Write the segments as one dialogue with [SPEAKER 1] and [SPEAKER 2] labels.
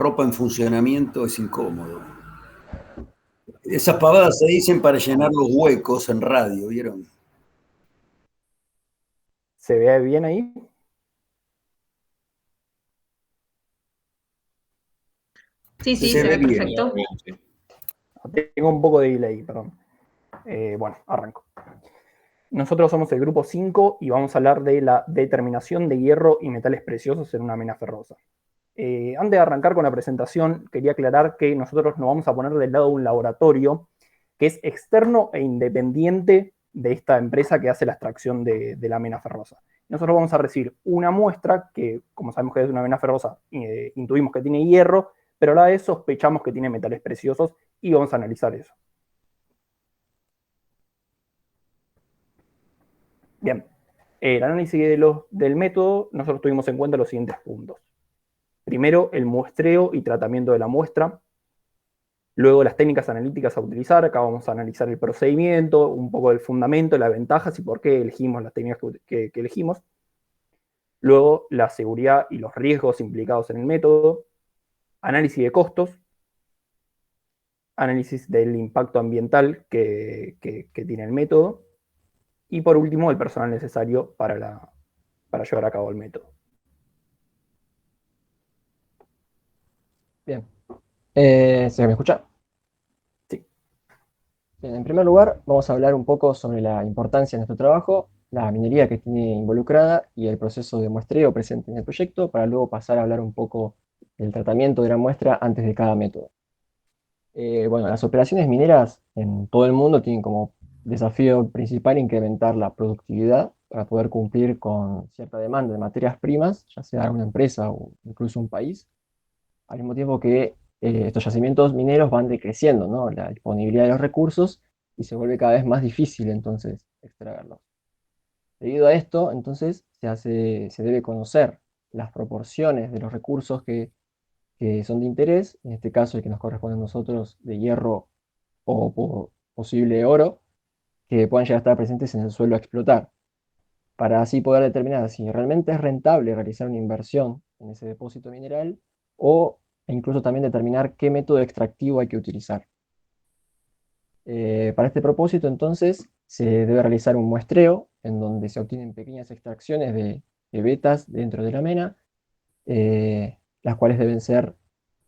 [SPEAKER 1] ropa en funcionamiento es incómodo. Esas pavadas se dicen para llenar los huecos en radio, ¿vieron?
[SPEAKER 2] ¿Se ve bien ahí?
[SPEAKER 3] Sí, sí,
[SPEAKER 1] Se
[SPEAKER 3] se
[SPEAKER 1] ve
[SPEAKER 3] ve
[SPEAKER 1] bien.
[SPEAKER 3] perfecto.
[SPEAKER 2] Tengo un poco de delay, perdón. Bueno, arranco. Nosotros somos el grupo 5 y vamos a hablar de la determinación de hierro y metales preciosos en una mina ferrosa. Antes de arrancar con la presentación, quería aclarar que nosotros nos vamos a poner del lado de un laboratorio que es externo e independiente de esta empresa que hace la extracción de la mena ferrosa. Nosotros vamos a recibir una muestra que, como sabemos que es una mena ferrosa, intuimos que tiene hierro, pero a la vez sospechamos que tiene metales preciosos y vamos a analizar eso. Bien, el análisis del método, nosotros tuvimos en cuenta los siguientes puntos. Primero, el muestreo y tratamiento de la muestra. Luego, las técnicas analíticas a utilizar. Acá vamos a analizar el procedimiento, un poco del fundamento, las ventajas y por qué elegimos las técnicas que elegimos. Luego, la seguridad y los riesgos implicados en el método. Análisis de costos. Análisis del impacto ambiental que tiene el método. Y por último, el personal necesario para llevar a cabo el método.
[SPEAKER 4] Bien. ¿Se me escucha?
[SPEAKER 2] Sí.
[SPEAKER 4] Bien, en primer lugar, vamos a hablar un poco sobre la importancia de nuestro trabajo, la minería que tiene involucrada y el proceso de muestreo presente en el proyecto, para luego pasar a hablar un poco del tratamiento de la muestra antes de cada método. Bueno, las operaciones mineras en todo el mundo tienen como desafío principal incrementar la productividad para poder cumplir con cierta demanda de materias primas, ya sea una empresa o incluso un país, al mismo tiempo que estos yacimientos mineros van decreciendo, ¿no? La disponibilidad de los recursos y se vuelve cada vez más difícil entonces extraerlos. Debido a esto, entonces se debe conocer las proporciones de los recursos que son de interés, en este caso el que nos corresponde a nosotros de hierro o posible oro, que puedan llegar a estar presentes en el suelo a explotar, para así poder determinar si realmente es rentable realizar una inversión en ese depósito mineral o incluso también determinar qué método extractivo hay que utilizar. Para este propósito, entonces, se debe realizar un muestreo en donde se obtienen pequeñas extracciones de vetas dentro de la mena, las cuales deben ser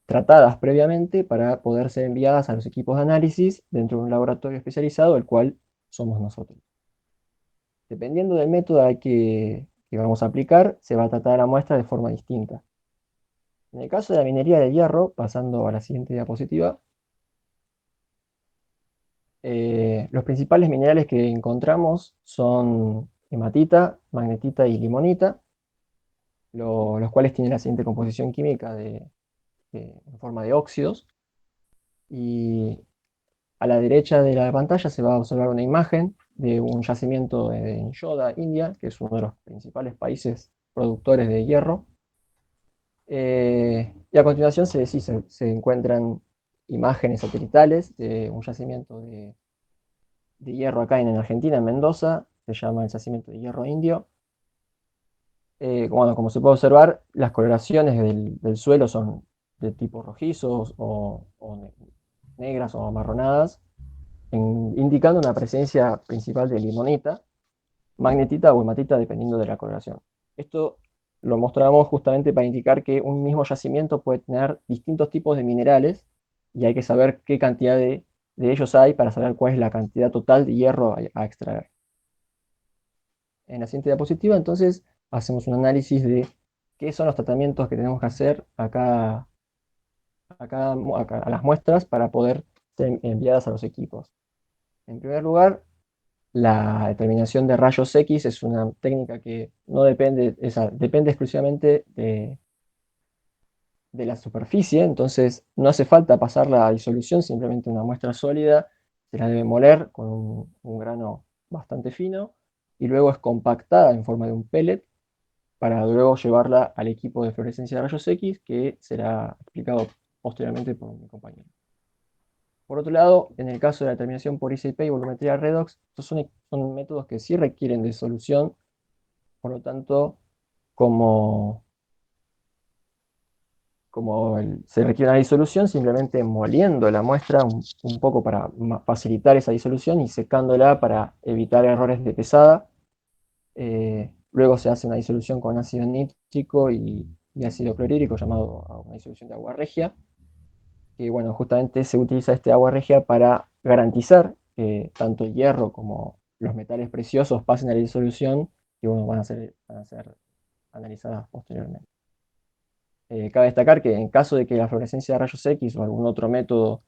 [SPEAKER 4] tratadas previamente para poder ser enviadas a los equipos de análisis dentro de un laboratorio especializado, el cual somos nosotros. Dependiendo del método que vamos a aplicar, se va a tratar la muestra de forma distinta. En el caso de la minería de hierro, pasando a la siguiente diapositiva, los principales minerales que encontramos son hematita, magnetita y limonita, los cuales tienen la siguiente composición química en forma de óxidos. Y a la derecha de la pantalla se va a observar una imagen de un yacimiento en Yoda, India, que es uno de los principales países productores de hierro. Y a continuación se encuentran imágenes satelitales de un yacimiento de hierro acá en Argentina, en Mendoza, se llama el yacimiento de hierro indio. Bueno, como se puede observar, las coloraciones del suelo son de tipo rojizos o negras o amarronadas, indicando una presencia principal de limonita, magnetita o hematita, dependiendo de la coloración. Esto lo mostramos justamente para indicar que un mismo yacimiento puede tener distintos tipos de minerales y hay que saber qué cantidad de ellos hay para saber cuál es la cantidad total de hierro a extraer. En la siguiente diapositiva, entonces, hacemos un análisis de qué son los tratamientos que tenemos que hacer a las muestras para poder ser enviadas a los equipos. En primer lugar, la determinación de rayos X es una técnica que no depende, depende exclusivamente de la superficie, entonces no hace falta pasar la disolución, simplemente una muestra sólida se la debe moler con un grano bastante fino y luego es compactada en forma de un pellet para luego llevarla al equipo de fluorescencia de rayos X, que será explicado posteriormente por mi compañero. Por otro lado, en el caso de la determinación por ICP y volumetría redox, estos son métodos que sí requieren de solución, por lo tanto, como como se requiere una disolución, simplemente moliendo la muestra un poco para facilitar esa disolución y secándola para evitar errores de pesada. Luego se hace una disolución con ácido nítrico y ácido clorhídrico, llamado una disolución de agua regia. Y bueno, justamente se utiliza este agua regia para garantizar que tanto el hierro como los metales preciosos pasen a la disolución y bueno, van a ser analizadas posteriormente. Cabe destacar que en caso de que la fluorescencia de rayos X o algún otro método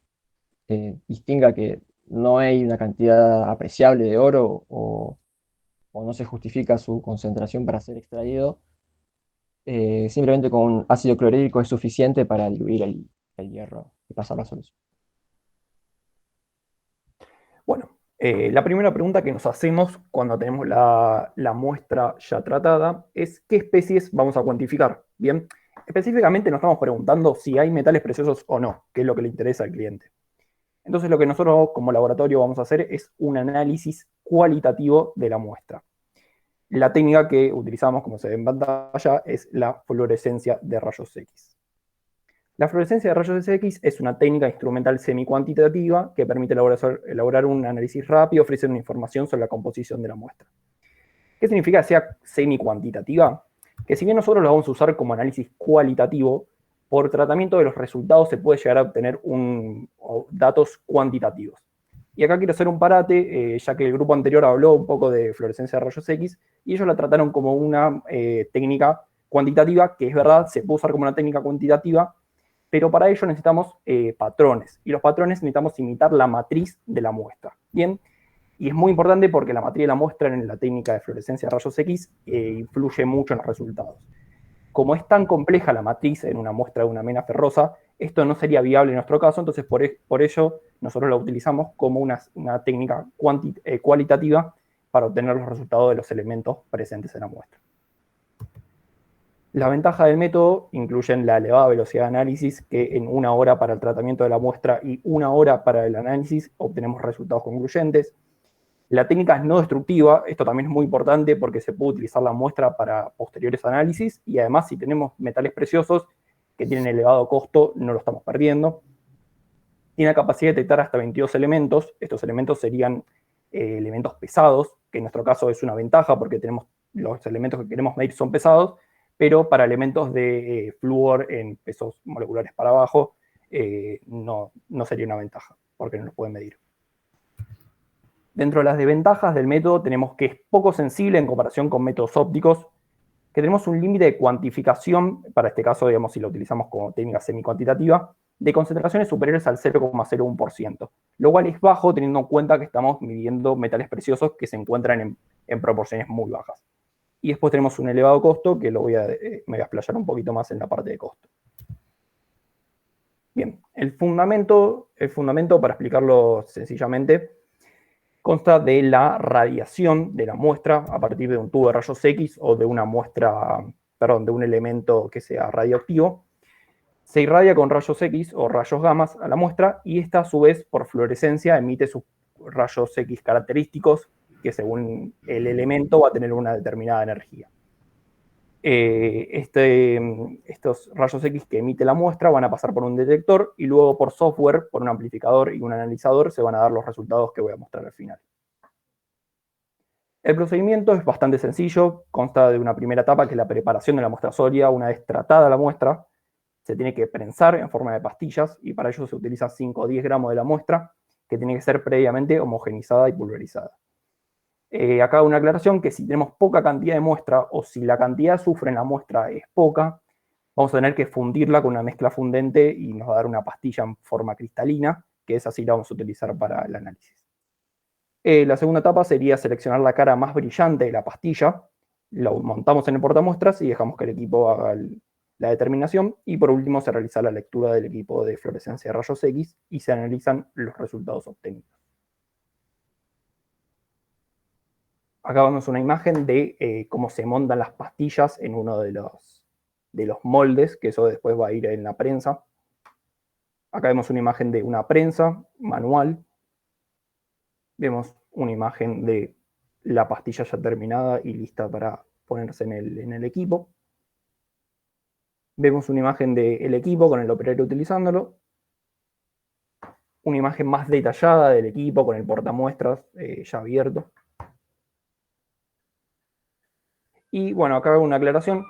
[SPEAKER 4] distinga que no hay una cantidad apreciable de oro o no se justifica su concentración para ser extraído, simplemente con ácido clorhídrico es suficiente para diluir el hierro y pasar la solución.
[SPEAKER 2] Bueno, la primera pregunta que nos hacemos cuando tenemos la muestra ya tratada es ¿qué especies vamos a cuantificar? Bien, específicamente nos estamos preguntando si hay metales preciosos o no, que es lo que le interesa al cliente. Entonces lo que nosotros como laboratorio vamos a hacer es un análisis cualitativo de la muestra. La técnica que utilizamos, como se ve en pantalla, es la fluorescencia de rayos X. La fluorescencia de rayos X es una técnica instrumental semi-cuantitativa que permite elaborar un análisis rápido, ofrecer una información sobre la composición de la muestra. ¿Qué significa que sea semi-cuantitativa? Que si bien nosotros lo vamos a usar como análisis cualitativo, por tratamiento de los resultados se puede llegar a obtener datos cuantitativos. Y acá quiero hacer un parate, ya que el grupo anterior habló un poco de fluorescencia de rayos X, y ellos la trataron como una técnica cuantitativa, que es verdad, se puede usar como una técnica cuantitativa, pero para ello necesitamos patrones, y los patrones necesitamos imitar la matriz de la muestra. Bien, y es muy importante porque la matriz de la muestra en la técnica de fluorescencia de rayos X influye mucho en los resultados. Como es tan compleja la matriz en una muestra de una mena ferrosa, esto no sería viable en nuestro caso, entonces por ello nosotros la utilizamos como una técnica cualitativa para obtener los resultados de los elementos presentes en la muestra. Las ventajas del método incluyen la elevada velocidad de análisis, que en 1 hora para el tratamiento de la muestra y 1 hora para el análisis obtenemos resultados concluyentes. La técnica es no destructiva, esto también es muy importante porque se puede utilizar la muestra para posteriores análisis y además si tenemos metales preciosos que tienen elevado costo, no lo estamos perdiendo. Tiene la capacidad de detectar hasta 22 elementos, estos elementos serían elementos pesados, que en nuestro caso es una ventaja porque tenemos los elementos que queremos medir son pesados, pero para elementos de flúor en pesos moleculares para abajo no sería una ventaja porque no los pueden medir. Dentro de las desventajas del método tenemos que es poco sensible en comparación con métodos ópticos, que tenemos un límite de cuantificación, para este caso, digamos, si lo utilizamos como técnica semi-cuantitativa, de concentraciones superiores al 0,01%, lo cual es bajo teniendo en cuenta que estamos midiendo metales preciosos que se encuentran en proporciones muy bajas. Y después tenemos un elevado costo, que me voy a explayar un poquito más en la parte de costo. Bien, el fundamento, para explicarlo sencillamente, consta de la radiación de la muestra a partir de un tubo de rayos X o de una muestra, de un elemento que sea radioactivo. Se irradia con rayos X o rayos gamma a la muestra y esta a su vez por fluorescencia emite sus rayos X característicos que según el elemento va a tener una determinada energía. Estos rayos X que emite la muestra van a pasar por un detector y luego por software, por un amplificador y un analizador se van a dar los resultados que voy a mostrar al final. El procedimiento es bastante sencillo, consta de una primera etapa que es la preparación de la muestra sólida. Una vez tratada la muestra, se tiene que prensar en forma de pastillas y para ello se utiliza 5 o 10 gramos de la muestra que tiene que ser previamente homogenizada y pulverizada. Acá una aclaración que si tenemos poca cantidad de muestra o si la cantidad de azufre en la muestra es poca, vamos a tener que fundirla con una mezcla fundente y nos va a dar una pastilla en forma cristalina, que esa sí la vamos a utilizar para el análisis. La segunda etapa sería seleccionar la cara más brillante de la pastilla, lo montamos en el portamuestras y dejamos que el equipo haga la determinación y por último se realiza la lectura del equipo de fluorescencia de rayos X y se analizan los resultados obtenidos. Acá vemos una imagen de cómo se montan las pastillas en uno de los moldes, que eso después va a ir en la prensa. Acá vemos una imagen de una prensa manual. Vemos una imagen de la pastilla ya terminada y lista para ponerse en el equipo. Vemos una imagen del equipo con el operario utilizándolo. Una imagen más detallada del equipo con el portamuestras ya abierto. Y bueno, acá hago una aclaración.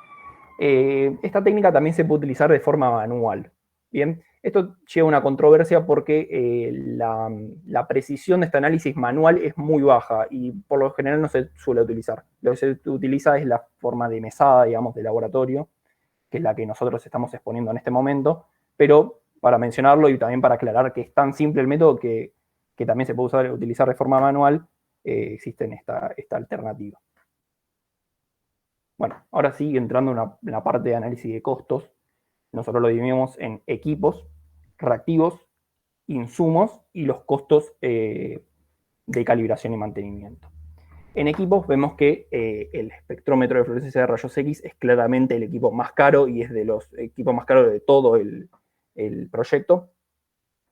[SPEAKER 2] Esta técnica también se puede utilizar de forma manual. Bien, esto lleva a una controversia porque la precisión de este análisis manual es muy baja y por lo general no se suele utilizar. Lo que se utiliza es la forma de mesada, digamos, de laboratorio, que es la que nosotros estamos exponiendo en este momento, pero para mencionarlo y también para aclarar que es tan simple el método que también se puede utilizar de forma manual, existe esta alternativa. Bueno, ahora sí, entrando en la parte de análisis de costos, nosotros lo dividimos en equipos, reactivos, insumos y los costos de calibración y mantenimiento. En equipos vemos que el espectrómetro de fluorescencia de rayos X es claramente el equipo más caro y es de los equipos más caros de todo el proyecto.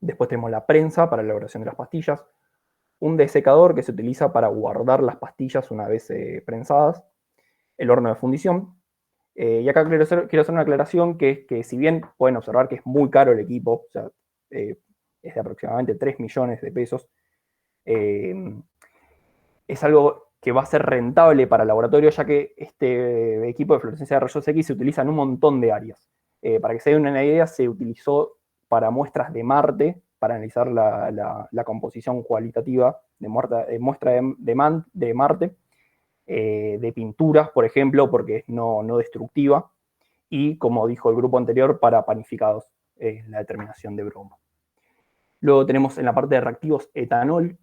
[SPEAKER 2] Después tenemos la prensa para la elaboración de las pastillas, un desecador que se utiliza para guardar las pastillas una vez prensadas, el horno de fundición. Y acá quiero hacer una aclaración que es que si bien pueden observar que es muy caro el equipo, o sea, es de aproximadamente 3 millones de pesos, es algo que va a ser rentable para el laboratorio, ya que este equipo de fluorescencia de rayos X se utiliza en un montón de áreas. Para que se den una idea, se utilizó para muestras de Marte, para analizar la composición cualitativa de muestra de Marte, de pinturas, por ejemplo, porque es no destructiva, y como dijo el grupo anterior, para panificados, la determinación de bromo. Luego tenemos en la parte de reactivos etanol,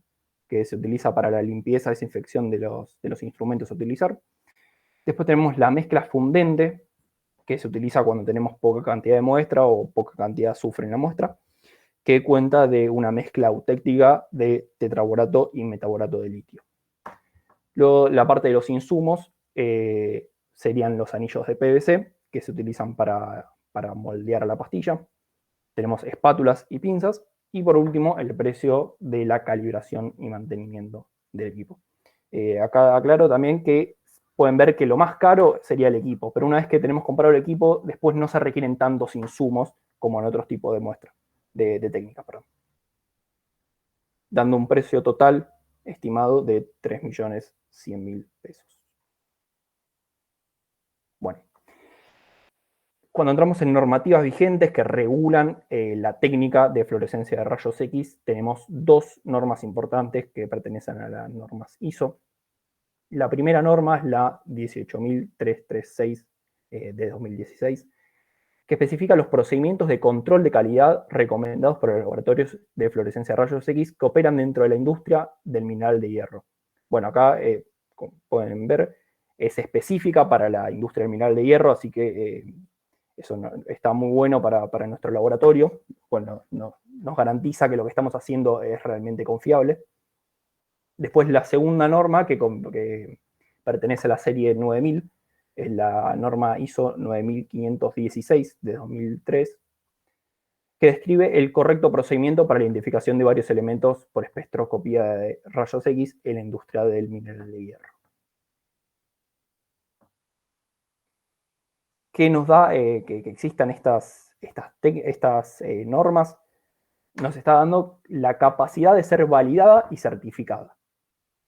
[SPEAKER 2] que se utiliza para la limpieza, desinfección de los instrumentos a utilizar. Después tenemos la mezcla fundente, que se utiliza cuando tenemos poca cantidad de muestra o poca cantidad de azufre en la muestra, que cuenta de una mezcla eutéctica de tetraborato y metaborato de litio. Luego, la parte de los insumos serían los anillos de PVC, que se utilizan para moldear la pastilla. Tenemos espátulas y pinzas. Y por último, el precio de la calibración y mantenimiento del equipo. Acá aclaro también que pueden ver que lo más caro sería el equipo, pero una vez que tenemos comprado el equipo, después no se requieren tantos insumos como en otros tipos de muestras, de técnicas, perdón. Dando un precio total estimado de 3.100.000 pesos. Bueno, cuando entramos en normativas vigentes que regulan la técnica de fluorescencia de rayos X, tenemos dos normas importantes que pertenecen a las normas ISO. La primera norma es la 18336 de 2016, que especifica los procedimientos de control de calidad recomendados por los laboratorios de fluorescencia de rayos X que operan dentro de la industria del mineral de hierro. Bueno, acá, como pueden ver, es específica para la industria del mineral de hierro, así que eso está muy bueno para nuestro laboratorio. Bueno, nos garantiza que lo que estamos haciendo es realmente confiable. Después la segunda norma, que pertenece a la serie 9000, es la norma ISO 9516 de 2003, que describe el correcto procedimiento para la identificación de varios elementos por espectroscopía de rayos X en la industria del mineral de hierro. ¿Qué nos da que existan estas normas? Nos está dando la capacidad de ser validada y certificada,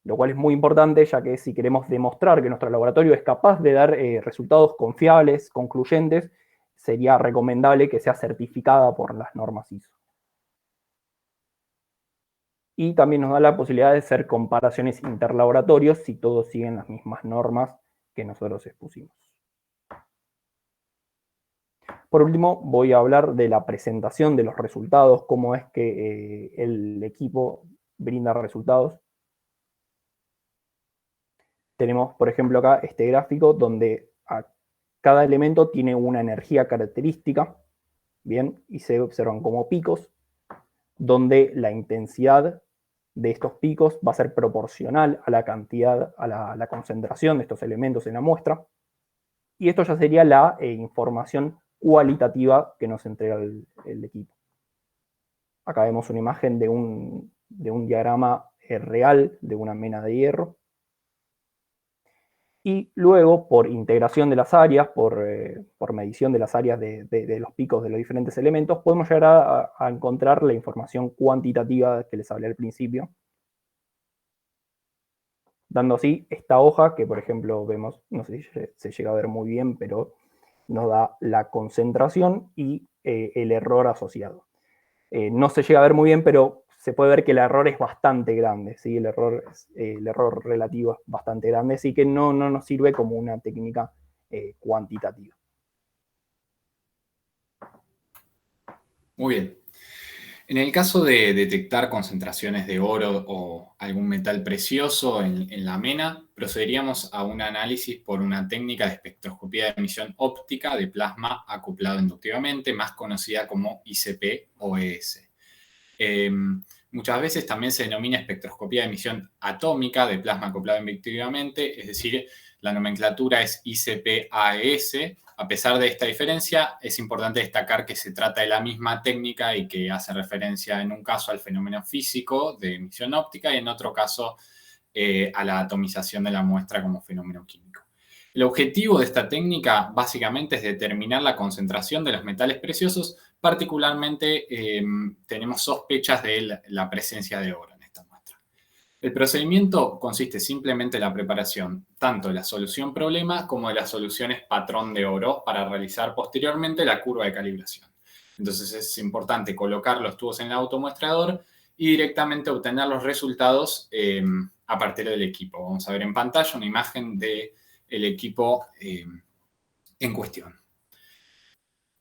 [SPEAKER 2] lo cual es muy importante, ya que si queremos demostrar que nuestro laboratorio es capaz de dar resultados confiables, concluyentes, sería recomendable que sea certificada por las normas ISO. Y también nos da la posibilidad de hacer comparaciones interlaboratorios si todos siguen las mismas normas que nosotros expusimos. Por último, voy a hablar de la presentación de los resultados, cómo es que el equipo brinda resultados. Tenemos, por ejemplo, acá este gráfico donde cada elemento tiene una energía característica, ¿bien? Y se observan como picos, donde la intensidad de estos picos va a ser proporcional a la cantidad, a la concentración de estos elementos en la muestra. Y esto ya sería la información cualitativa que nos entrega el equipo. Acá vemos una imagen de un diagrama real de una mena de hierro. Y luego, por integración de las áreas, por medición de las áreas de los picos de los diferentes elementos, podemos llegar a encontrar la información cuantitativa que les hablé al principio, dando así esta hoja que, por ejemplo, vemos, no sé si se llega a ver muy bien, pero nos da la concentración y el error asociado. No se llega a ver muy bien, pero se puede ver que el error es bastante grande, ¿sí? El error relativo es bastante grande, así que no nos sirve como una técnica cuantitativa.
[SPEAKER 5] Muy bien. En el caso de detectar concentraciones de oro o algún metal precioso en la mena, procederíamos a un análisis por una técnica de espectroscopía de emisión óptica de plasma acoplado inductivamente, más conocida como ICP o ES. Muchas veces también se denomina espectroscopía de emisión atómica de plasma acoplado inductivamente, es decir, la nomenclatura es ICP-AES. A pesar de esta diferencia, es importante destacar que se trata de la misma técnica y que hace referencia en un caso al fenómeno físico de emisión óptica y en otro caso a la atomización de la muestra como fenómeno químico. El objetivo de esta técnica básicamente es determinar la concentración de los metales preciosos, particularmente tenemos sospechas de la presencia de oro en esta muestra. El procedimiento consiste simplemente en la preparación tanto de la solución problema como de las soluciones patrón de oro para realizar posteriormente la curva de calibración. Entonces es importante colocar los tubos en el automuestrador y directamente obtener los resultados a partir del equipo. Vamos a ver en pantalla una imagen del equipo en cuestión.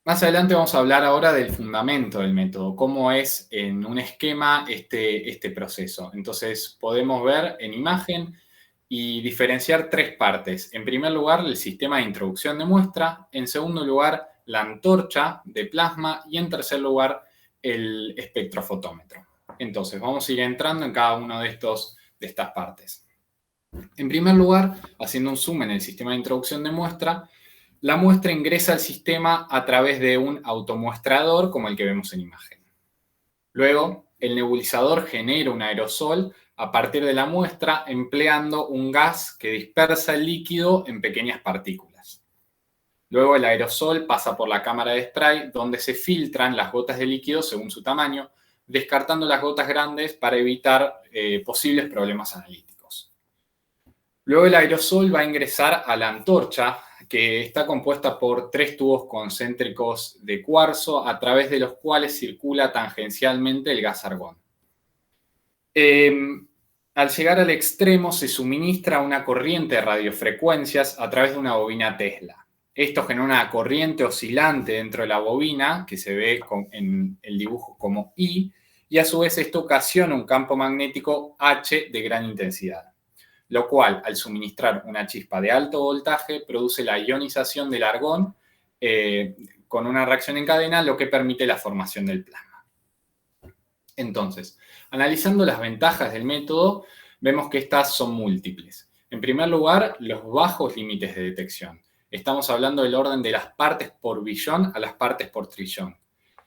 [SPEAKER 5] Más adelante vamos a hablar ahora del fundamento del método, cómo es en un esquema este proceso. Entonces podemos ver en imagen y diferenciar tres partes. En primer lugar, el sistema de introducción de muestra. En segundo lugar, la antorcha de plasma. Y en tercer lugar, el espectrofotómetro. Entonces vamos a ir entrando en cada una de estas partes. En primer lugar, haciendo un zoom en el sistema de introducción de muestra, la muestra ingresa al sistema a través de un automuestrador como el que vemos en imagen. Luego, el nebulizador genera un aerosol a partir de la muestra empleando un gas que dispersa el líquido en pequeñas partículas. Luego el aerosol pasa por la cámara de spray donde se filtran las gotas de líquido según su tamaño, descartando las gotas grandes para evitar posibles problemas analíticos. Luego el aerosol va a ingresar a la antorcha, que está compuesta por 3 tubos concéntricos de cuarzo a través de los cuales circula tangencialmente el gas argón. Al llegar al extremo se suministra una corriente de radiofrecuencias a través de una bobina Tesla. Esto genera una corriente oscilante dentro de la bobina, que se ve en el dibujo como I, y a su vez esto ocasiona un campo magnético H de gran intensidad, lo cual, al suministrar una chispa de alto voltaje, produce la ionización del argón con una reacción en cadena, lo que permite la formación del plasma. Entonces, analizando las ventajas del método, vemos que estas son múltiples. En primer lugar, los bajos límites de detección. Estamos hablando del orden de las partes por billón a las partes por trillón.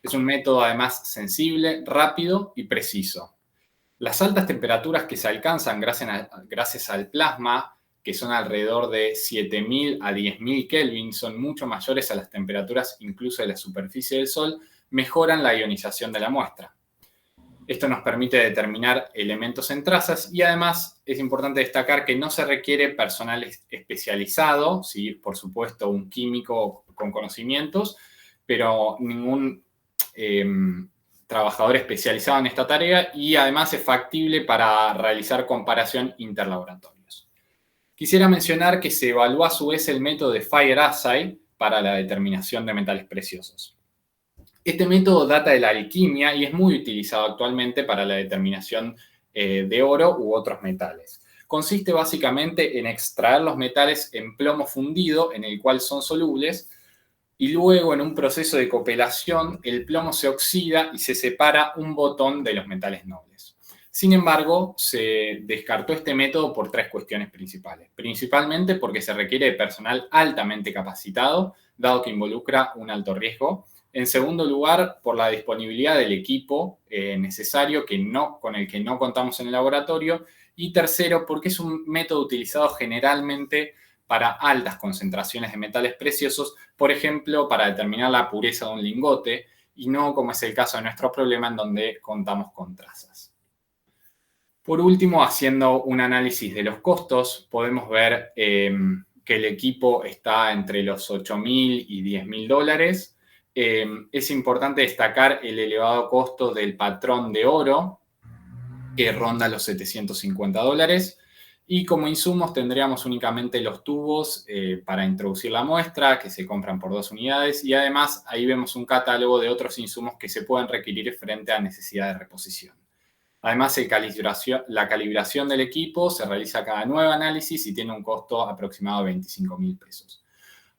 [SPEAKER 5] Es un método además sensible, rápido y preciso. Las altas temperaturas que se alcanzan gracias al plasma, que son alrededor de 7000 a 10.000 Kelvin, son mucho mayores a las temperaturas incluso de la superficie del Sol, mejoran la ionización de la muestra. Esto nos permite determinar elementos en trazas y además es importante destacar que no se requiere personal especializado, ¿sí? Por supuesto un químico con conocimientos, pero ningún trabajador especializado en esta tarea y además es factible para realizar comparación interlaboratorios. Quisiera mencionar que se evalúa a su vez el método de Fire Assay para la determinación de metales preciosos. Este método data de la alquimia y es muy utilizado actualmente para la determinación de oro u otros metales. Consiste básicamente en extraer los metales en plomo fundido en el cual son solubles y luego en un proceso de copelación el plomo se oxida y se separa un botón de los metales nobles. Sin embargo, se descartó este método por 3 cuestiones principales. Principalmente porque se requiere de personal altamente capacitado, dado que involucra un alto riesgo. En segundo lugar, por la disponibilidad del equipo necesario con el que no contamos en el laboratorio. Y tercero, porque es un método utilizado generalmente para altas concentraciones de metales preciosos, por ejemplo, para determinar la pureza de un lingote, y no como es el caso de nuestro problema en donde contamos con trazas. Por último, haciendo un análisis de los costos, podemos ver que el equipo está entre los $8.000 y $10.000. Es importante destacar el elevado costo del patrón de oro, que ronda los $750. Y como insumos tendríamos únicamente los tubos para introducir la muestra, que se compran por 2 unidades. Y además ahí vemos un catálogo de otros insumos que se pueden requerir frente a necesidad de reposición. Además, la calibración del equipo se realiza cada nuevo análisis y tiene un costo aproximado de $25.000.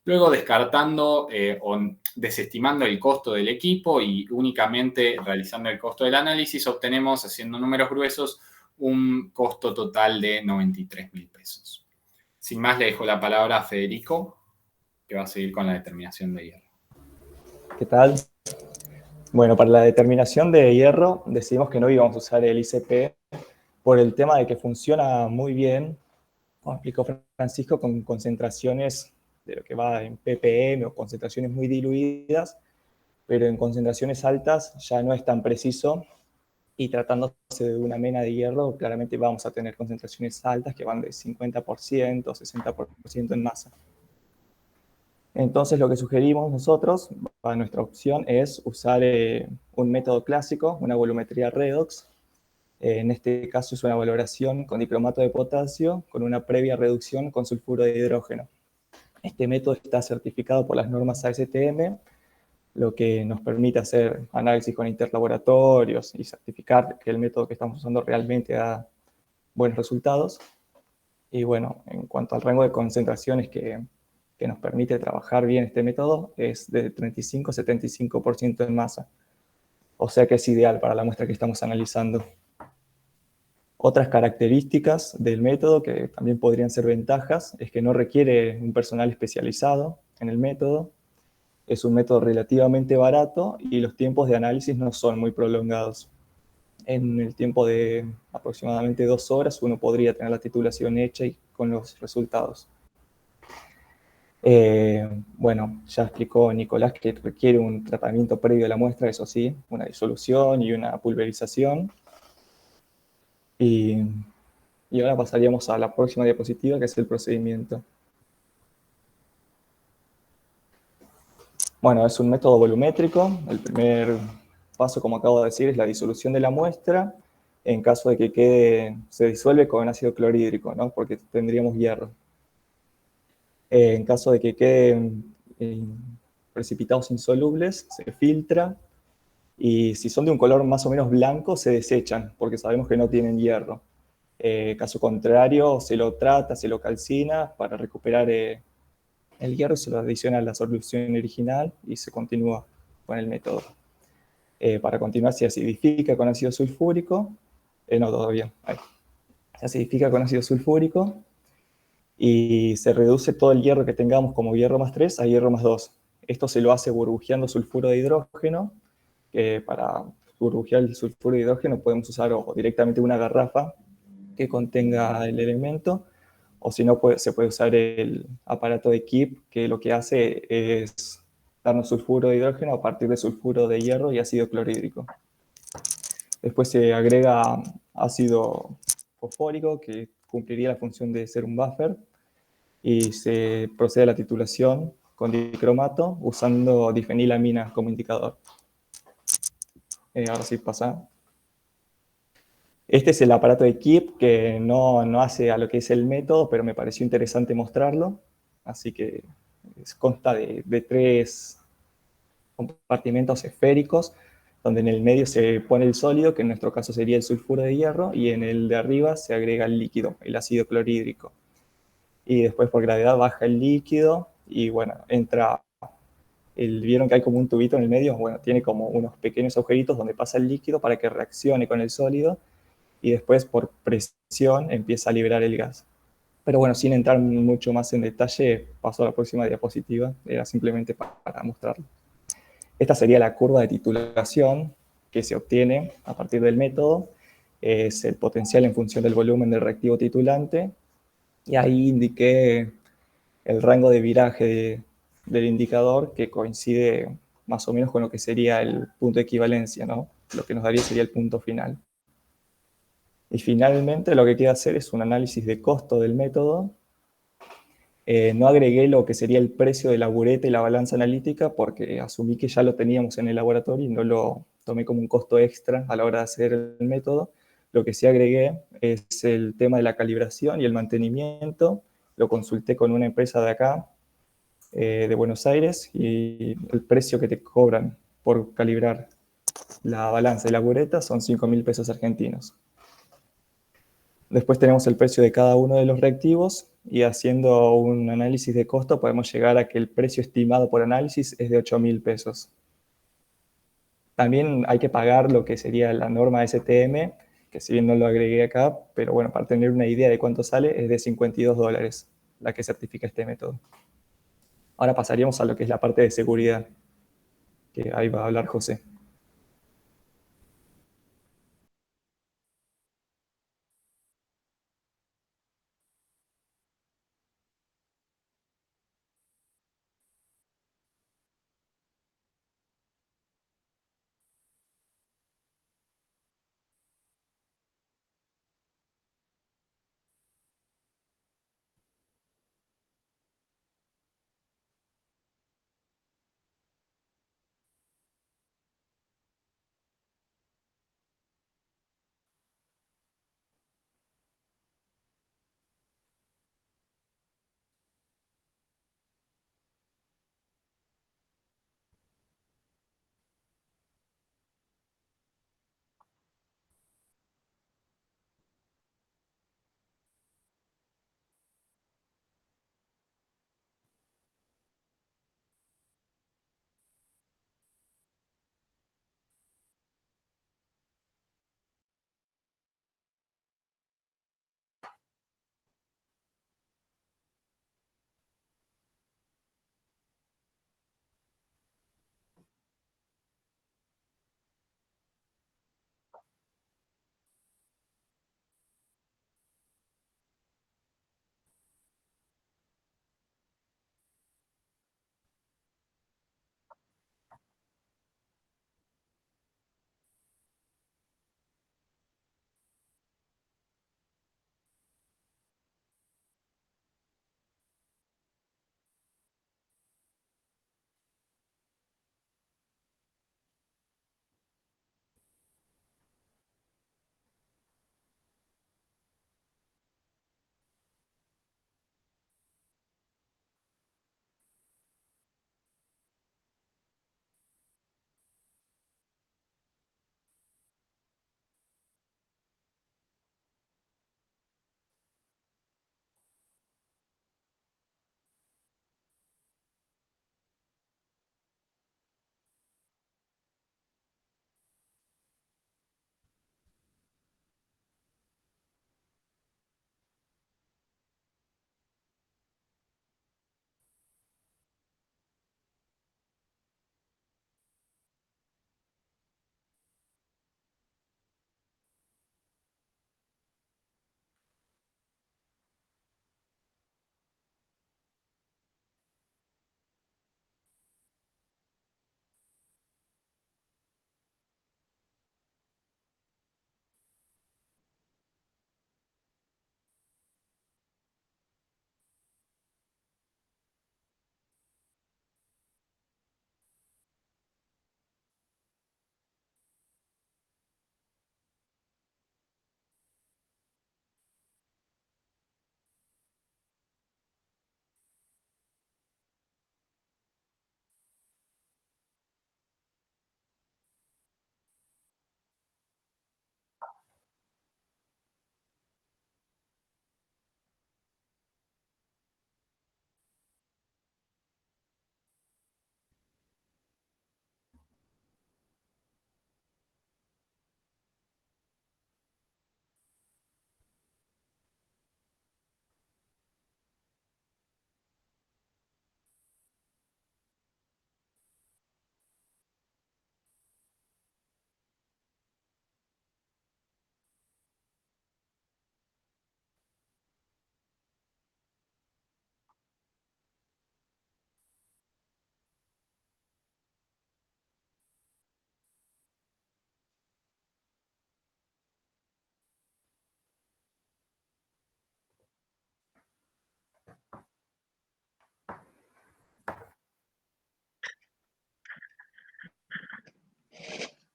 [SPEAKER 5] Luego, descartando o desestimando el costo del equipo y únicamente realizando el costo del análisis, obtenemos, haciendo números gruesos, un costo total de $93.000. Sin más, le dejo la palabra a Federico, que va a seguir con la determinación de hierro.
[SPEAKER 6] ¿Qué tal? Bueno, para la determinación de hierro decidimos que no íbamos a usar el ICP por el tema de que funciona muy bien, como explicó Francisco, con concentraciones de lo que va en ppm o concentraciones muy diluidas, pero en concentraciones altas ya no es tan preciso, y tratándose de una mena de hierro, claramente vamos a tener concentraciones altas que van de 50%, 60% en masa. Entonces, lo que sugerimos nosotros, nuestra opción es usar un método clásico, una volumetría redox. En este caso es una valoración con dicromato de potasio con una previa reducción con sulfuro de hidrógeno. Este método está certificado por las normas ASTM, lo que nos permite hacer análisis con interlaboratorios y certificar que el método que estamos usando realmente da buenos resultados. Y bueno, en cuanto al rango de concentraciones que nos permite trabajar bien este método, es de 35 a 75% en masa. O sea que es ideal para la muestra que estamos analizando. Otras características del método que también podrían ser ventajas es que no requiere un personal especializado en el método, es un método relativamente barato y los tiempos de análisis no son muy prolongados. En el tiempo de aproximadamente 2 horas uno podría tener la titulación hecha y con los resultados. Bueno, ya explicó Nicolás que requiere un tratamiento previo a la muestra, eso sí, una disolución y una pulverización. Y ahora pasaríamos a la próxima diapositiva, que es el procedimiento. Bueno, es un método volumétrico. El primer paso, como acabo de decir, es la disolución de la muestra. En caso de que se disuelve con ácido clorhídrico, ¿no? Porque tendríamos hierro. En caso de que queden precipitados insolubles, se filtra, y si son de un color más o menos blanco, se desechan, porque sabemos que no tienen hierro. Caso contrario, se lo trata, se lo calcina para recuperar el hierro, se lo adiciona a la solución original y se continúa con el método. Para continuar, se acidifica con ácido sulfúrico, no, todavía, ahí. Se acidifica con ácido sulfúrico, y se reduce todo el hierro que tengamos como hierro más 3 a hierro más 2. Esto se lo hace burbujeando sulfuro de hidrógeno, que para burbujear el sulfuro de hidrógeno podemos usar o directamente una garrafa que contenga el elemento, o si no se puede usar el aparato de Kip, que lo que hace es darnos sulfuro de hidrógeno a partir de sulfuro de hierro y ácido clorhídrico. Después se agrega ácido fosfórico, que cumpliría la función de ser un buffer, y se procede a la titulación con dicromato usando difenilamina como indicador. Ahora sí pasa. Este es el aparato de Kip, que no hace a lo que es el método, pero me pareció interesante mostrarlo. Así que consta de 3 compartimentos esféricos, donde en el medio se pone el sólido, que en nuestro caso sería el sulfuro de hierro, y en el de arriba se agrega el líquido, el ácido clorhídrico. Y después por gravedad baja el líquido, y bueno, entra, vieron que hay como un tubito en el medio, bueno, tiene como unos pequeños agujeritos donde pasa el líquido para que reaccione con el sólido, y después por presión empieza a liberar el gas. Pero bueno, sin entrar mucho más en detalle, paso a la próxima diapositiva, era simplemente para mostrarlo. Esta sería la curva de titulación que se obtiene a partir del método. Es el potencial en función del volumen del reactivo titulante. Y ahí indiqué el rango de viraje del indicador, que coincide más o menos con lo que sería el punto de equivalencia, ¿no? Lo que nos daría sería el punto final. Y finalmente lo que queda hacer es un análisis de costo del método. No agregué lo que sería el precio de la bureta y la balanza analítica porque asumí que ya lo teníamos en el laboratorio y no lo tomé como un costo extra a la hora de hacer el método. Lo que sí agregué es el tema de la calibración y el mantenimiento. Lo consulté con una empresa de acá, de Buenos Aires, y el precio que te cobran por calibrar la balanza y la bureta son 5.000 pesos argentinos. Después tenemos el precio de cada uno de los reactivos y haciendo un análisis de costo podemos llegar a que el precio estimado por análisis es de 8.000 pesos. También hay que pagar lo que sería la norma STM, que si bien no lo agregué acá, pero bueno, para tener una idea de cuánto sale, es de $52 la que certifica este método. Ahora pasaríamos a lo que es la parte de seguridad, que ahí va a hablar José.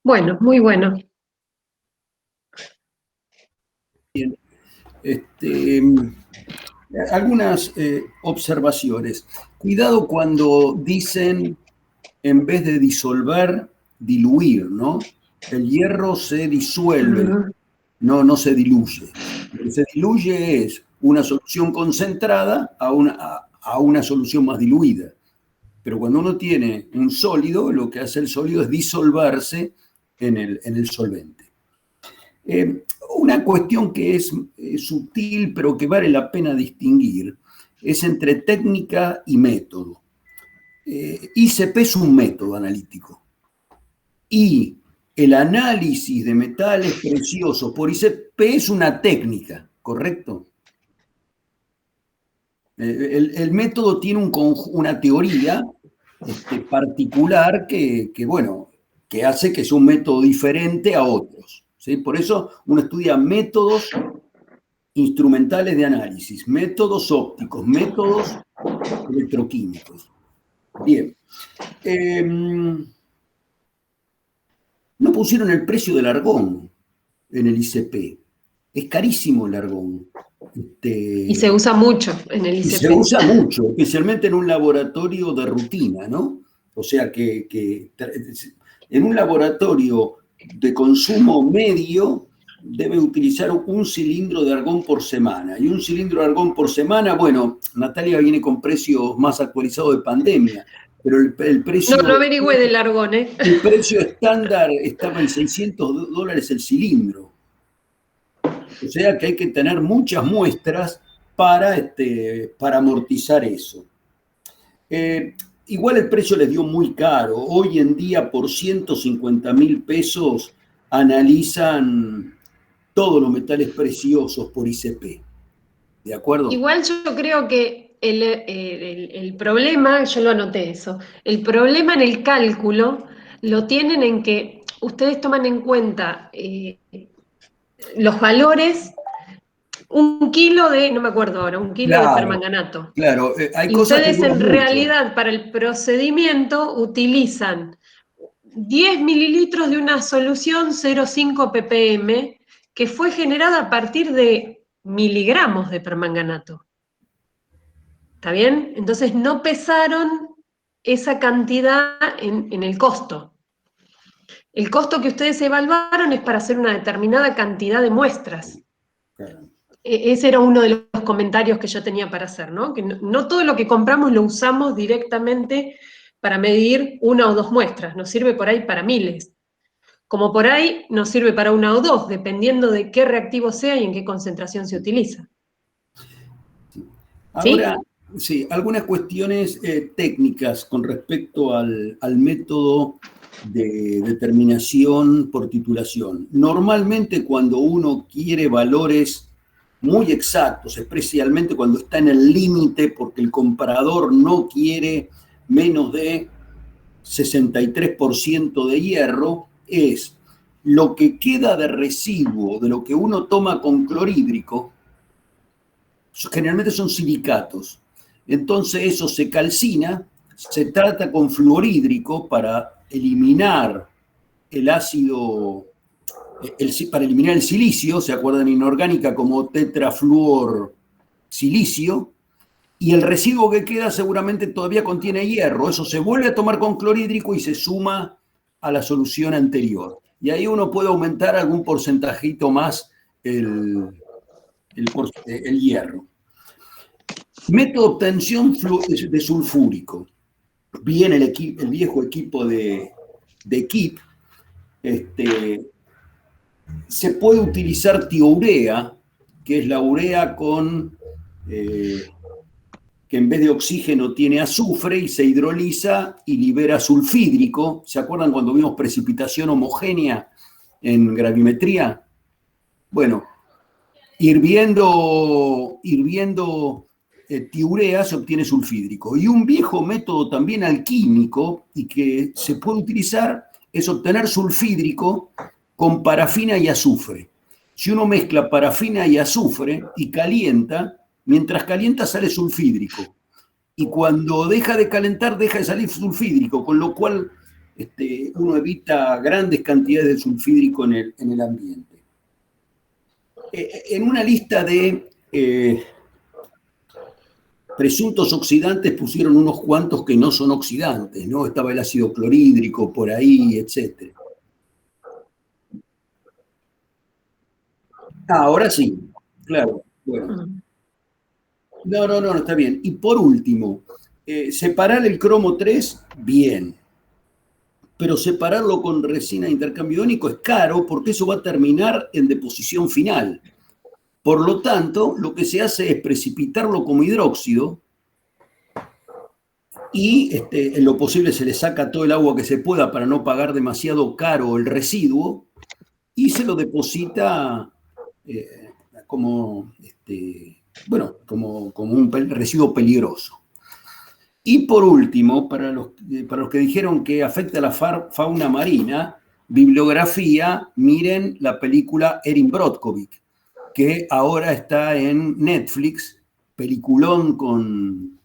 [SPEAKER 3] Bueno, muy bueno.
[SPEAKER 1] Bien. Algunas observaciones. Cuidado cuando dicen, en vez de disolver, diluir, ¿no? El hierro se disuelve, no se diluye. Lo que se diluye es una solución concentrada a una solución más diluida. Pero cuando uno tiene un sólido, lo que hace el sólido es disolverse en el solvente. Una cuestión que es sutil, pero que vale la pena distinguir, es entre técnica y método. ICP es un método analítico. Y el análisis de metales preciosos por ICP es una técnica, ¿correcto? El método tiene una teoría particular que hace que sea un método diferente a otros. ¿Sí? Por eso uno estudia métodos instrumentales de análisis, métodos ópticos, métodos electroquímicos. Bien. No pusieron el precio del argón en el ICP. Es carísimo el argón.
[SPEAKER 3] Y se usa mucho en el ICP.
[SPEAKER 1] Se usa mucho, especialmente en un laboratorio de rutina, ¿no? O sea que en un laboratorio de consumo medio debe utilizar un cilindro de argón por semana. Y un cilindro de argón por semana, bueno, Natalia viene con precios más actualizados de pandemia, pero el precio...
[SPEAKER 3] No averigüé del argón, ¿eh?
[SPEAKER 1] El precio estándar estaba en $600 el cilindro. O sea que hay que tener muchas muestras para amortizar eso. Igual el precio les dio muy caro. Hoy en día por 150.000 pesos analizan todos los metales preciosos por ICP. ¿De acuerdo?
[SPEAKER 3] Igual yo creo que el problema, yo lo anoté eso, el problema en el cálculo lo tienen en que ustedes toman en cuenta los valores, un kilo de, no me acuerdo ahora, un kilo de permanganato.
[SPEAKER 1] Claro, hay
[SPEAKER 3] y
[SPEAKER 1] cosas
[SPEAKER 3] ustedes
[SPEAKER 1] que
[SPEAKER 3] en
[SPEAKER 1] mucho.
[SPEAKER 3] realidad para el procedimiento utilizan 10 mililitros de una solución 0,5 ppm que fue generada a partir de miligramos de permanganato. ¿Está bien? Entonces no pesaron esa cantidad en el costo. El costo que ustedes evaluaron es para hacer una determinada cantidad de muestras.
[SPEAKER 1] Claro.
[SPEAKER 3] Ese era uno de los comentarios que yo tenía para hacer, ¿no? Que no todo lo que compramos lo usamos directamente para medir una o dos muestras, nos sirve por ahí para miles. Como por ahí nos sirve para una o dos, dependiendo de qué reactivo sea y en qué concentración se utiliza.
[SPEAKER 1] Ahora, sí, algunas cuestiones técnicas con respecto al método de determinación por titulación. Normalmente cuando uno quiere valores muy exactos, especialmente cuando está en el límite porque el comparador no quiere menos de 63% de hierro, es lo que queda de residuo de lo que uno toma con clorhídrico, generalmente son silicatos. Entonces eso se calcina, se trata con fluorhídrico para eliminar el ácido, para eliminar el silicio, ¿se acuerdan? Inorgánica como tetrafluor silicio, y el residuo que queda seguramente todavía contiene hierro. Eso se vuelve a tomar con clorhídrico y se suma a la solución anterior. Y ahí uno puede aumentar algún porcentajito más el hierro. Método de obtención de sulfúrico. Bien el viejo equipo de KIP. Se puede utilizar tiourea, que es la urea que en vez de oxígeno tiene azufre y se hidroliza y libera sulfídrico. ¿Se acuerdan cuando vimos precipitación homogénea en gravimetría? Bueno, hirviendo tiourea se obtiene sulfídrico. Y un viejo método también alquímico y que se puede utilizar es obtener sulfídrico con parafina y azufre. Si uno mezcla parafina y azufre y calienta, mientras calienta sale sulfídrico. Y cuando deja de calentar, deja de salir sulfídrico, con lo cual uno evita grandes cantidades de sulfídrico en el ambiente. En una lista de presuntos oxidantes pusieron unos cuantos que no son oxidantes, ¿no? Estaba el ácido clorhídrico por ahí, etc. Ahora sí, claro. Bueno. No, está bien. Y por último, separar el cromo 3, bien. Pero separarlo con resina de intercambio iónico es caro porque eso va a terminar en deposición final. Por lo tanto, lo que se hace es precipitarlo como hidróxido y en lo posible se le saca todo el agua que se pueda para no pagar demasiado caro el residuo y se lo deposita como un residuo peligroso. Y por último, para los que dijeron que afecta a la fauna marina, bibliografía, miren la película Erin Brockovich, que ahora está en Netflix, peliculón con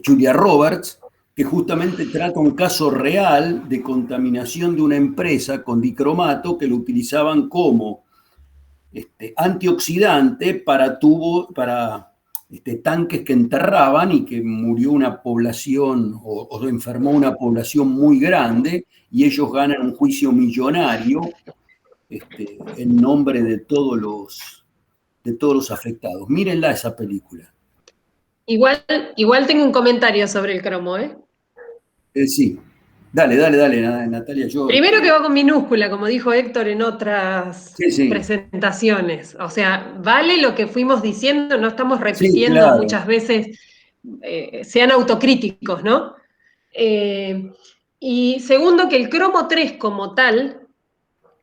[SPEAKER 1] Julia Roberts, que justamente trata un caso real de contaminación de una empresa con dicromato que lo utilizaban como antioxidante para tanques que enterraban y que murió una población o enfermó una población muy grande y ellos ganan un juicio millonario en nombre de todos los afectados. Mírenla esa película.
[SPEAKER 3] Igual tengo un comentario sobre el cromo, ¿eh?
[SPEAKER 1] Sí. Dale, Natalia.
[SPEAKER 3] Primero que va con minúscula, como dijo Héctor en otras
[SPEAKER 1] Sí.
[SPEAKER 3] presentaciones. O sea, vale lo que fuimos diciendo, no estamos repitiendo
[SPEAKER 1] Sí, claro.
[SPEAKER 3] muchas veces, sean autocríticos, ¿no? Y segundo, que el cromo 3 como tal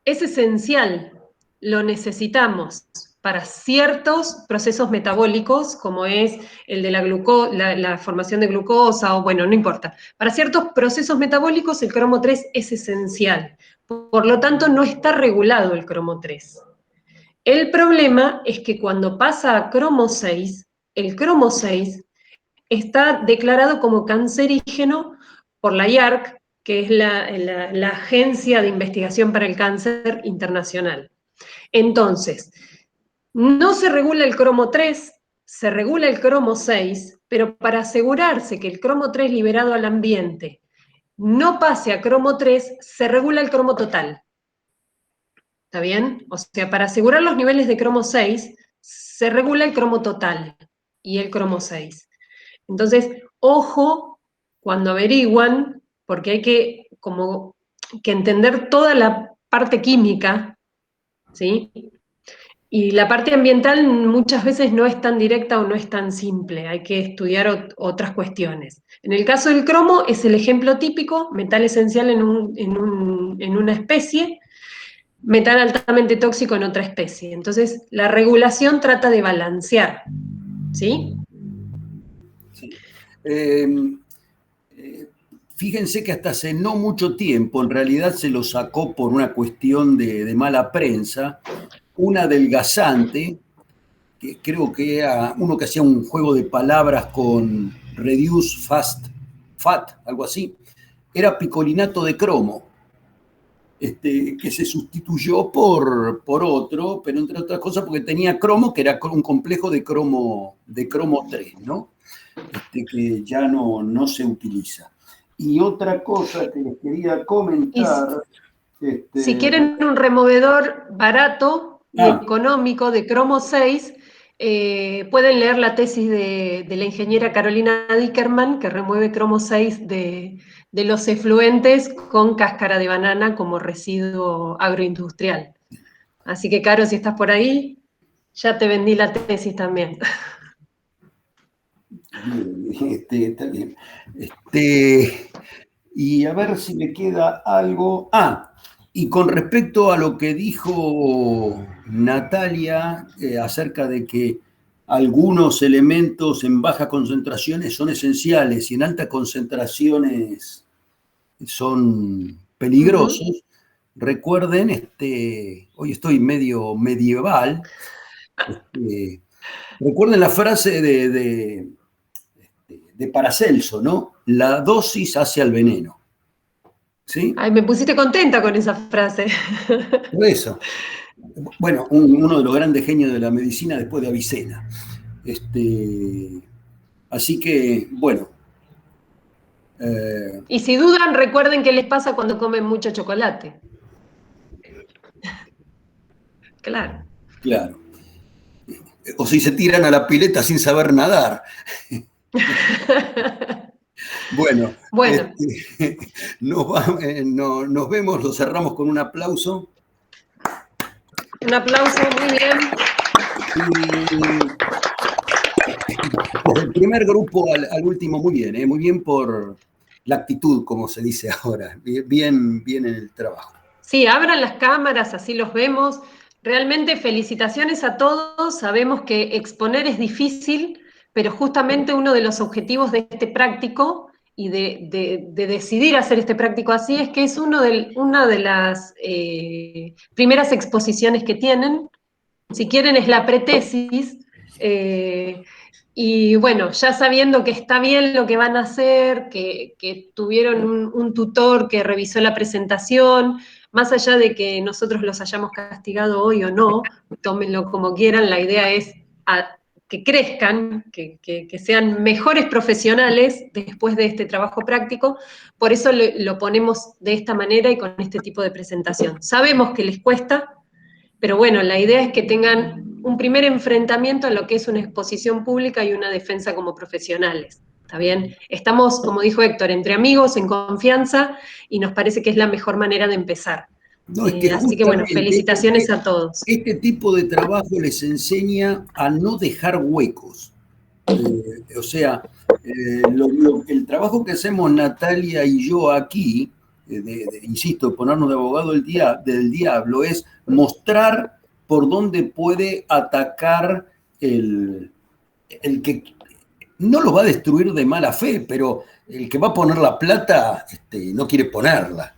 [SPEAKER 3] es esencial, lo necesitamos para ciertos procesos metabólicos, como es el de la formación de glucosa, o bueno, no importa. Para ciertos procesos metabólicos el cromo 3 es esencial. Por lo tanto, no está regulado el cromo 3. El problema es que cuando pasa a cromo 6, el cromo 6 está declarado como cancerígeno por la IARC, que es la Agencia de Investigación para el Cáncer Internacional. Entonces, no se regula el cromo 3, se regula el cromo 6, pero para asegurarse que el cromo 3 liberado al ambiente no pase a cromo 3, se regula el cromo total. ¿Está bien? O sea, para asegurar los niveles de cromo 6, se regula el cromo total y el cromo 6. Entonces, ojo cuando averiguan, porque hay que entender toda la parte química, ¿sí? Y la parte ambiental muchas veces no es tan directa o no es tan simple, hay que estudiar otras cuestiones. En el caso del cromo es el ejemplo típico, metal esencial en una especie, metal altamente tóxico en otra especie. Entonces, la regulación trata de balancear, ¿sí?
[SPEAKER 1] Sí. Fíjense que hasta hace no mucho tiempo, en realidad se lo sacó por una cuestión de mala prensa, un adelgazante, que creo que era uno que hacía un juego de palabras con reduce fat, algo así, era picolinato de cromo, que se sustituyó por otro, pero entre otras cosas porque tenía cromo, que era un complejo de cromo 3, ¿no? Que ya no se utiliza. Y otra cosa que les quería comentar...
[SPEAKER 3] Si quieren un removedor barato y económico de cromo 6, pueden leer la tesis de la ingeniera Carolina Dickerman, que remueve cromo 6 de los efluentes con cáscara de banana como residuo agroindustrial. Así que, Caro, si estás por ahí, ya te vendí la tesis también.
[SPEAKER 1] Bien, está bien. Y a ver si me queda algo. Y con respecto a lo que dijo Natalia acerca de que algunos elementos en bajas concentraciones son esenciales y en altas concentraciones son peligrosos, recuerden, hoy estoy medio medieval, recuerden la frase de de Paracelso, ¿no? La dosis hace al veneno. ¿Sí?
[SPEAKER 3] Ay, me pusiste contenta con esa frase.
[SPEAKER 1] Por eso. Bueno, uno de los grandes genios de la medicina después de Avicena. Así que, bueno.
[SPEAKER 3] Y si dudan, recuerden qué les pasa cuando comen mucho chocolate. Claro.
[SPEAKER 1] Claro. O si se tiran a la pileta sin saber nadar. Bueno, nos vemos, lo cerramos con un aplauso.
[SPEAKER 3] Un aplauso, muy bien.
[SPEAKER 1] Y desde el primer grupo al último, muy bien por la actitud, como se dice ahora, bien en el trabajo.
[SPEAKER 3] Sí, abran las cámaras, así los vemos. Realmente felicitaciones a todos. Sabemos que exponer es difícil, pero justamente uno de los objetivos de este práctico y de decidir hacer este práctico así es que es una de las primeras exposiciones que tienen. Si quieren es la pretesis. Y bueno, ya sabiendo que está bien lo que van a hacer, que tuvieron un tutor que revisó la presentación, más allá de que nosotros los hayamos castigado hoy o no, tómenlo como quieran, la idea es que crezcan, que sean mejores profesionales después de este trabajo práctico, por eso lo ponemos de esta manera y con este tipo de presentación. Sabemos que les cuesta, pero bueno, la idea es que tengan un primer enfrentamiento a lo que es una exposición pública y una defensa como profesionales. ¿Está bien? Estamos, como dijo Héctor, entre amigos, en confianza, y nos parece que es la mejor manera de empezar.
[SPEAKER 1] No, es que
[SPEAKER 3] Así que bueno, felicitaciones a todos.
[SPEAKER 1] Este tipo de trabajo les enseña a no dejar huecos. O sea, el trabajo que hacemos Natalia y yo aquí, insisto, ponernos de abogado del diablo, es mostrar por dónde puede atacar el que no lo va a destruir de mala fe, pero el que va a poner la plata no quiere ponerla.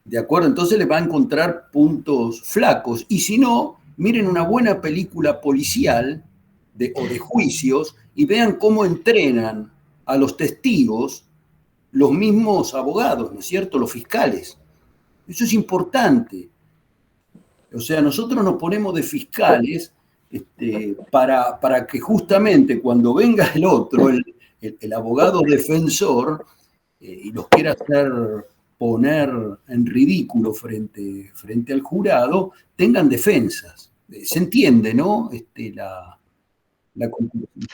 [SPEAKER 1] ¿De acuerdo? Entonces le va a encontrar puntos flacos. Y si no, miren una buena película policial o de juicios y vean cómo entrenan a los testigos los mismos abogados, ¿no es cierto? Los fiscales. Eso es importante. O sea, nosotros nos ponemos de fiscales para que justamente cuando venga el otro, el abogado defensor, y los quiera poner en ridículo frente al jurado, tengan defensas. Se entiende, ¿no? La conclusión.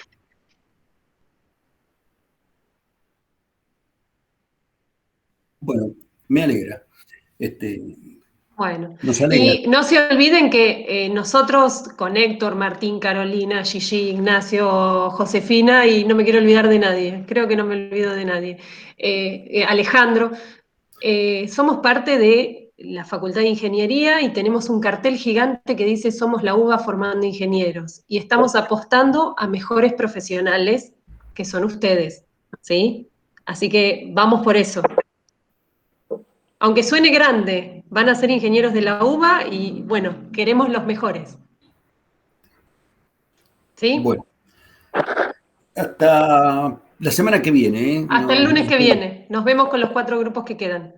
[SPEAKER 1] Bueno, me alegra.
[SPEAKER 3] Bueno,
[SPEAKER 1] Nos alegra.
[SPEAKER 3] y no se olviden que nosotros con Héctor, Martín, Carolina, Gigi, Ignacio, Josefina, y no me quiero olvidar de nadie, creo que no me olvido de nadie, Alejandro, somos parte de la Facultad de Ingeniería y tenemos un cartel gigante que dice somos la UBA formando ingenieros y estamos apostando a mejores profesionales que son ustedes, ¿sí? Así que vamos por eso. Aunque suene grande, van a ser ingenieros de la UBA y, bueno, queremos los mejores. ¿Sí?
[SPEAKER 1] Bueno, hasta la semana que viene.
[SPEAKER 3] Hasta el lunes que viene. Nos vemos con los 4 grupos que quedan.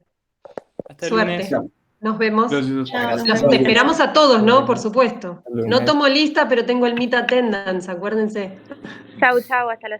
[SPEAKER 7] Hasta
[SPEAKER 3] Suerte.
[SPEAKER 1] Chao.
[SPEAKER 3] Nos vemos.
[SPEAKER 7] Gracias.
[SPEAKER 3] Te esperamos a todos, ¿no? Por supuesto.
[SPEAKER 6] Hasta el lunes.
[SPEAKER 3] No tomo lista, pero tengo el meet attendance, acuérdense.
[SPEAKER 8] Chau, chau, hasta la